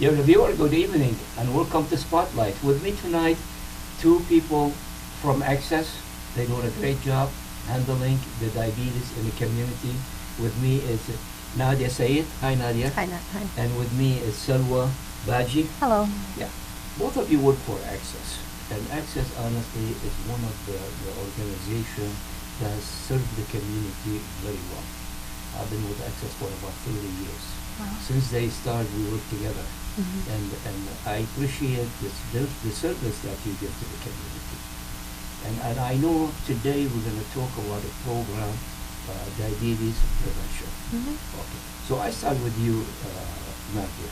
Dear viewer, good evening and welcome to Spotlight. With me tonight, two people from Access. They're doing a great job handling the diabetes in the community. With me is Nadia Said. Hi Nadia. Hi, Hi. And with me is Salwa Baji. Hello. Yeah. Both of you work for Access. And Access, honestly, is one of the organizations that has served the community very well. I've been with Access for about 30 years. Wow. Since they started, we work together. And I appreciate the service that you give to the community. And I know today we're going to talk about a program, diabetes prevention. Okay. So I start with you, Nadia.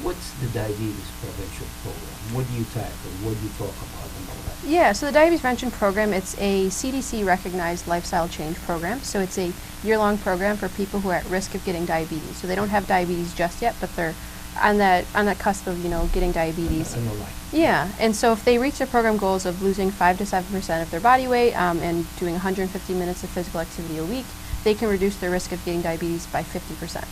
What's the diabetes prevention program? What do you tackle? What do you talk about and all that? Yeah, so the Diabetes Prevention Program, it's a CDC-recognized lifestyle change program. So it's a year-long program for people who are at risk of getting diabetes. So they don't have diabetes just yet, but they're on that cusp of, getting diabetes. And the like. Yeah, and so if they reach their program goals of losing 5 to 7% of their body weight and doing 150 minutes of physical activity a week, they can reduce their risk of getting diabetes by 50%.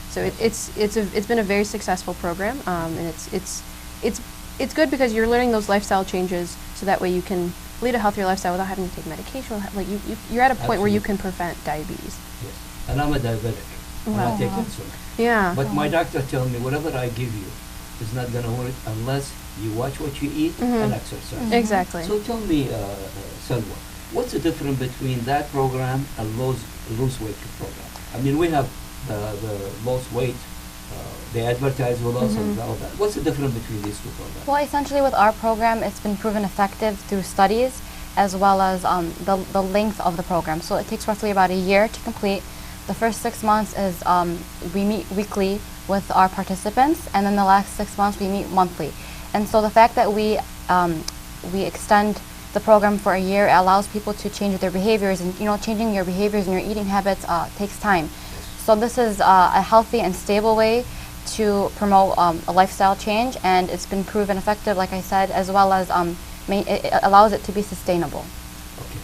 So it's been a very successful program, and it's good because you're learning those lifestyle changes, so that way you can lead a healthier lifestyle without having to take medication. Like you're at a point where you can prevent diabetes. Yes, and I'm a diabetic. Wow. I take insulin. Yeah. But my doctor tells me whatever I give you is not going to work unless you watch what you eat and exercise. Exactly. So tell me, Salwa, what's the difference between that program and lose weight program? I mean, we have the lost weight. They advertise with us and all that. What's the difference between these two programs? Well, essentially with our program, it's been proven effective through studies as well as the length of the program. So it takes roughly about a year to complete. The first 6 months is we meet weekly with our participants, and then the last 6 months we meet monthly. And so the fact that we extend the program for a year allows people to change their behaviors, and changing your behaviors and your eating habits takes time. So this is a healthy and stable way to promote a lifestyle change, and it's been proven effective, like I said, as well as it allows it to be sustainable. Okay.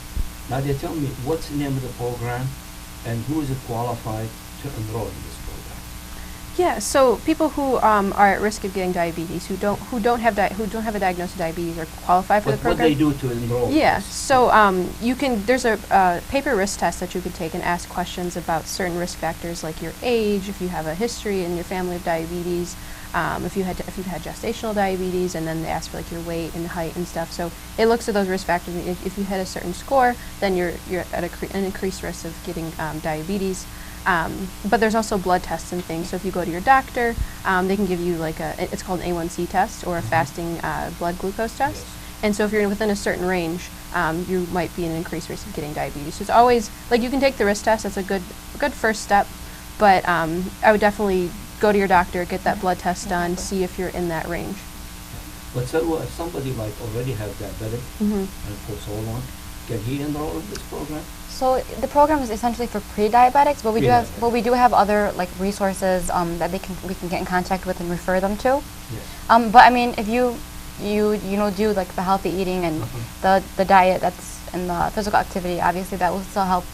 Nadia, tell me, what's the name of the program and who is qualified to enroll in this program? Yeah, so people who are at risk of getting diabetes, who don't have a diagnosis of diabetes, are qualified for the program. What they do to enroll? Yeah, so there's a paper risk test that you could take and ask questions about certain risk factors like your age, if you have a history in your family of diabetes, if you've had gestational diabetes, and then they ask for like your weight and height and stuff. So it looks at those risk factors. And if you hit a certain score, then you're at an increased risk of getting diabetes. But there's also blood tests and things. So if you go to your doctor, they can give you it's called an A1C test or a fasting blood glucose test. Yes. And so if you're within a certain range, you might be in an increased risk of getting diabetes. So it's always, you can take the risk test. That's a good first step. But I would definitely go to your doctor, get that blood test done, see if you're in that range. But so if somebody already have diabetic and for so long, can he enroll in this program? So the program is essentially for pre-diabetics, but we do have other resources that we can get in contact with and refer them to. Yes. But I mean, if you do the healthy eating and the diet and the physical activity, obviously that will still help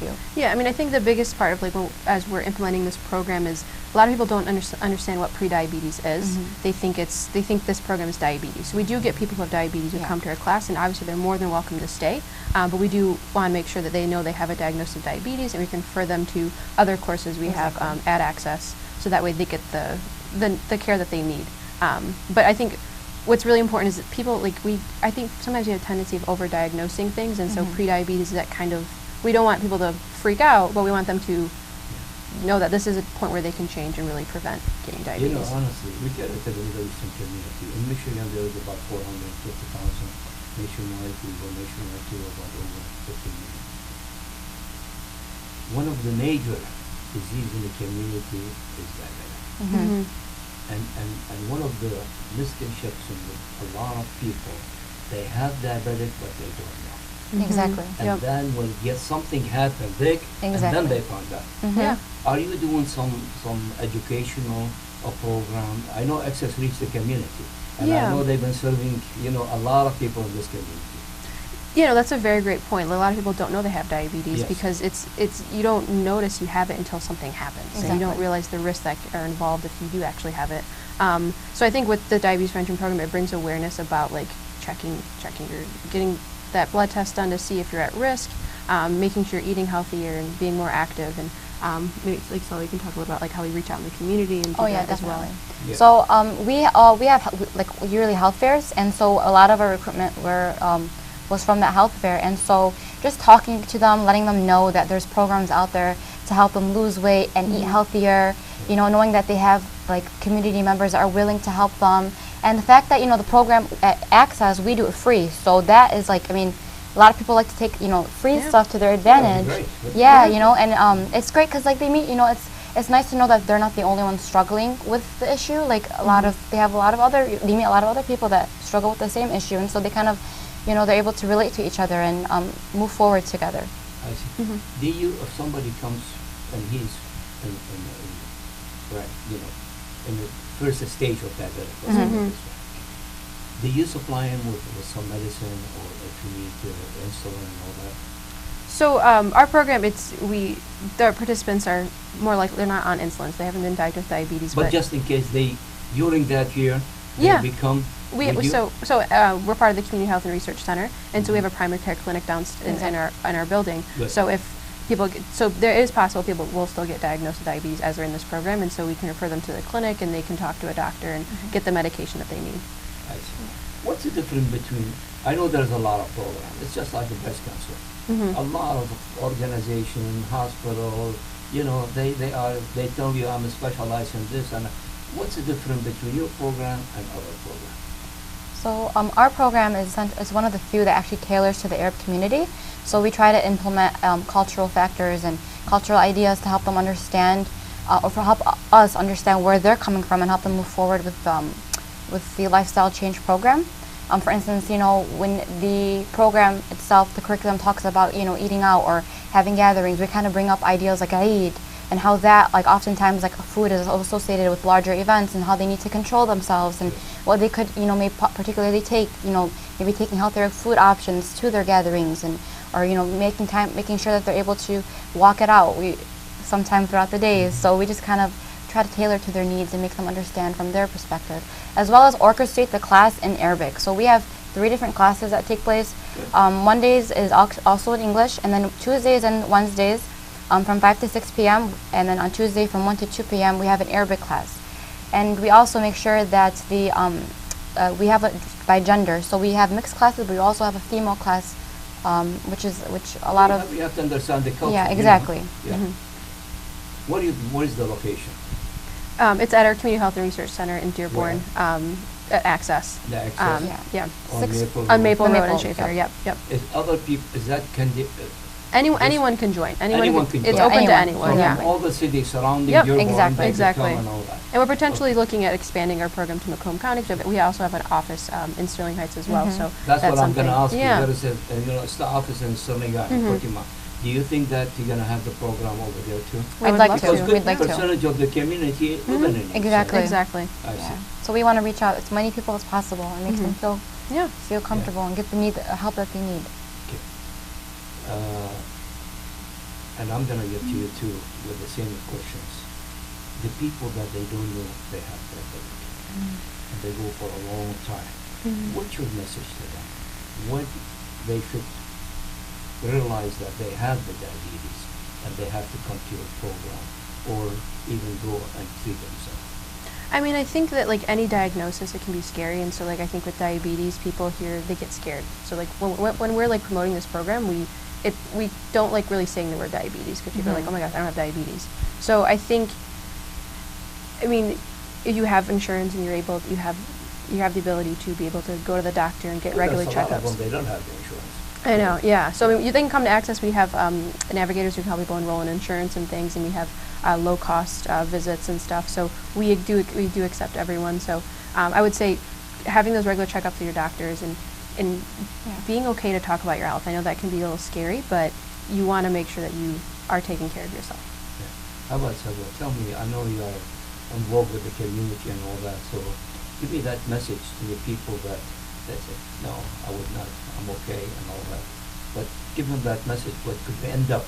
you. Yeah, I mean, I think the biggest part of as we're implementing this program is a lot of people don't understand what pre-diabetes is. They think this program is diabetes. So we do get people who have diabetes who come to our class, and obviously they're more than welcome to stay. But we do want to make sure that they know they have a diagnosis of diabetes, and we can refer them to other courses we have at Access, so that way they get the care that they need. But I think what's really important is that people I think sometimes we have a tendency of overdiagnosing things, and so pre-diabetes is that kind of. We don't want people to freak out, but we want them to know that this is a point where they can change and really prevent getting diabetes. Honestly, we get it to the Middle Eastern community. In Michigan, there is about 450,000. Nationwide, we go nationwide to about over 50 million. One of the major diseases in the community is diabetes. And one of the misconceptions with a lot of people, they have diabetic, but they don't know. Exactly. And then when something happen big, and then they find out. Yeah. Are you doing some educational program? I know Access reach the community, and I know they've been serving a lot of people in this community. You know, that's a very great point. A lot of people don't know they have diabetes Yes. because it's you don't notice you have it until something happens. And you don't Exactly. realize the risks that are involved if you do actually have it. So I think with the diabetes prevention program, it brings awareness about like checking your getting that blood test done to see if you're at risk, making sure you're eating healthier and being more active, and maybe like so we can talk a little about like how we reach out in the community and do Oh yeah, that as well. definitely. Yeah. So we have like yearly health fairs, and so a lot of our recruitment was from that health fair, and so just talking to them, letting them know that there's programs out there to help them lose weight and eat healthier. You know, knowing that they have like community members that are willing to help them, and the fact that the program at Access, we do it free. So that is like, I mean, a lot of people like to take free stuff to their advantage. great. Yeah, and it's great because like they meet. It's nice to know that they're not the only ones struggling with the issue. Like they meet a lot of other people that struggle with the same issue, and so they kind of, they're able to relate to each other and move forward together. I see. Do you, if somebody comes and he's in the first stage of diabetic, let's put it this way, do you supply him with some medicine, or if you need insulin and all that? So our program, the participants are more like they're not on insulin, so they haven't been diagnosed with diabetes. But just in case during that year, Yeah. they become. We're part of the Community Health and Research Center, and so we have a primary care clinic in our building. Good. So if people there is possible people will still get diagnosed with diabetes as they're in this program, and so we can refer them to the clinic, and they can talk to a doctor and get the medication that they need. I see. What's the difference between? I know there's a lot of programs. It's just like the breast cancer. A lot of organization, hospitals. They tell you I'm specialized in this, and what's the difference between your program and other programs? So our program is one of the few that actually tailors to the Arab community. So we try to implement cultural factors and cultural ideas to help them understand, or for help us understand where they're coming from and help them move forward with the lifestyle change program. For instance, when the program itself, the curriculum talks about eating out or having gatherings, we kind of bring up ideas like Eid and how that oftentimes food is associated with larger events and how they need to control themselves and what they could maybe particularly take maybe taking healthier food options to their gatherings or making sure that they're able to walk it out sometime throughout the days. So we just kind of try to tailor to their needs and make them understand from their perspective, as well as orchestrate the class in Arabic. So we have 3 different classes that take place. Mondays is also in English, and then Tuesdays and Wednesdays from 5 to 6 p.m. and then on Tuesday from 1 to 2 p.m. we have an Arabic class. And we also make sure that we have it by gender. So we have mixed classes, but we also have a female class, which a lot of... You have to understand the culture. Yeah, exactly. Yeah. What is the location? It's at our Community Health and Research Center in Dearborn, at Access. The Access. Yeah. On Maple Road in Maple, Schaefer. yeah. Yep. Is other people? Is that Anyone can join. Anyone can It's join. open to Anyone. anyone. From all the cities surrounding Yep, Dearborn, exactly. they can Exactly. come and all that. And we're potentially looking at expanding our program to Macomb County. So we also have an office in Sterling Heights as well. So That's what I'm going to ask Yeah. you. There is it's the office in Sterling Heights, Fatima. Do you think that you're going to have the program over there too? We I'd would like love to. Because to. good We'd like to. percentage of the community living in it. Exactly. Exactly. I see. So we want to reach out to as many people as possible and make them Yeah. feel comfortable and get the help that they need. Okay. And I'm going to get to you too with the same questions. The people that they don't know they have diabetes, and they go for a long time, what's your message to them? What they should realize that they have the diabetes and they have to come to your program or even go and treat themselves? I mean, I think that like any diagnosis, it can be scary, and so like I think with diabetes, people here they get scared. So like when we're like promoting this program, we don't like really saying the word diabetes because people are like, oh my gosh, I don't have diabetes. So I think, I mean, if you have insurance and you have the ability to be able to go to the doctor and get regular There's a lot of checkups. them, they don't have the insurance. I know, yeah. So I mean, they can come to Access. We have navigators who can help people enroll in insurance and things, and we have low cost visits and stuff. So we do accept everyone. So I would say having those regular checkups with your doctors and being okay to talk about your health. I know that can be a little scary, but you want to make sure that you are taking care of yourself. Yeah. How about Sadwa? Tell me, I know you are involved with the community and all that, so give me that message to the people that they say, no, I would not, I'm okay and all that. But give them that message, what could end up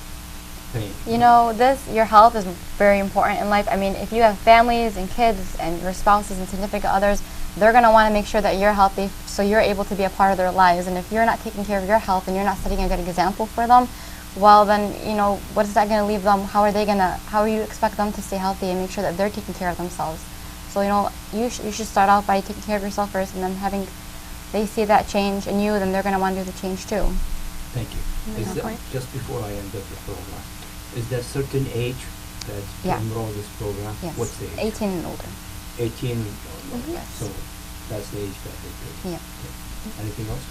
paying. You know, your health is very important in life. I mean, if you have families and kids and your spouses and significant others, they're going to want to make sure that you're healthy so you're able to be a part of their lives. And if you're not taking care of your health and you're not setting a good example for them, well then, you know, what is that going to leave them? How do you expect them to stay healthy and make sure that they're taking care of themselves? So, you know, you should start out by taking care of yourself first, and then they see that change in you, then they're going to want to do the change too. Thank you. Is that, just before I end up the program, is there a certain age that to enroll this program? Yes. What's the age? 18 and older. 18 and older. Yes. So that's the age that they pay. Yeah. Okay. Anything else?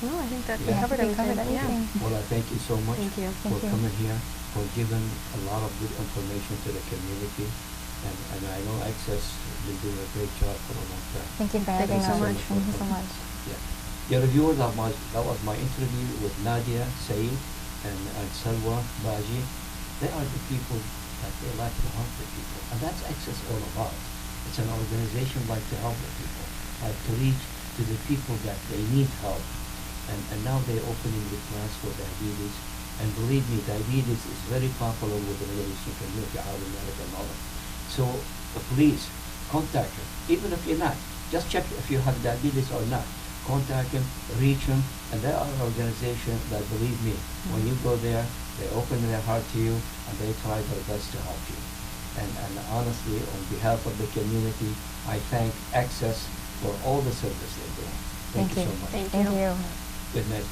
No, I think that we Yeah. covered We everything. covered everything. Yeah. Well, I thank you so much Thank you. for Thank you. coming here, for giving a lot of good information to the community. And I know Access will do a great job for a long time. Thank you for Thank you having so us. much. Thank you so much. Yeah. Dear viewers, that was my interview with Nadia Saeed and Salwa Baji. They are the people that they like to help the people. And that's Access all about. It's an organization like to help the people, like to reach to the people that they need help. And now they're opening the class for diabetes. And believe me, diabetes is very popular with the Middle Eastern community, Arab American and all that. So please contact them, even if you're not. Just check if you have diabetes or not. Contact them, reach them, and they are an organization that, believe me, when you go there, they open their heart to you and they try their best to help you. And honestly, on behalf of the community, I thank Access for all the service they do. Thank you so much. Thank Thank you. you. Good night.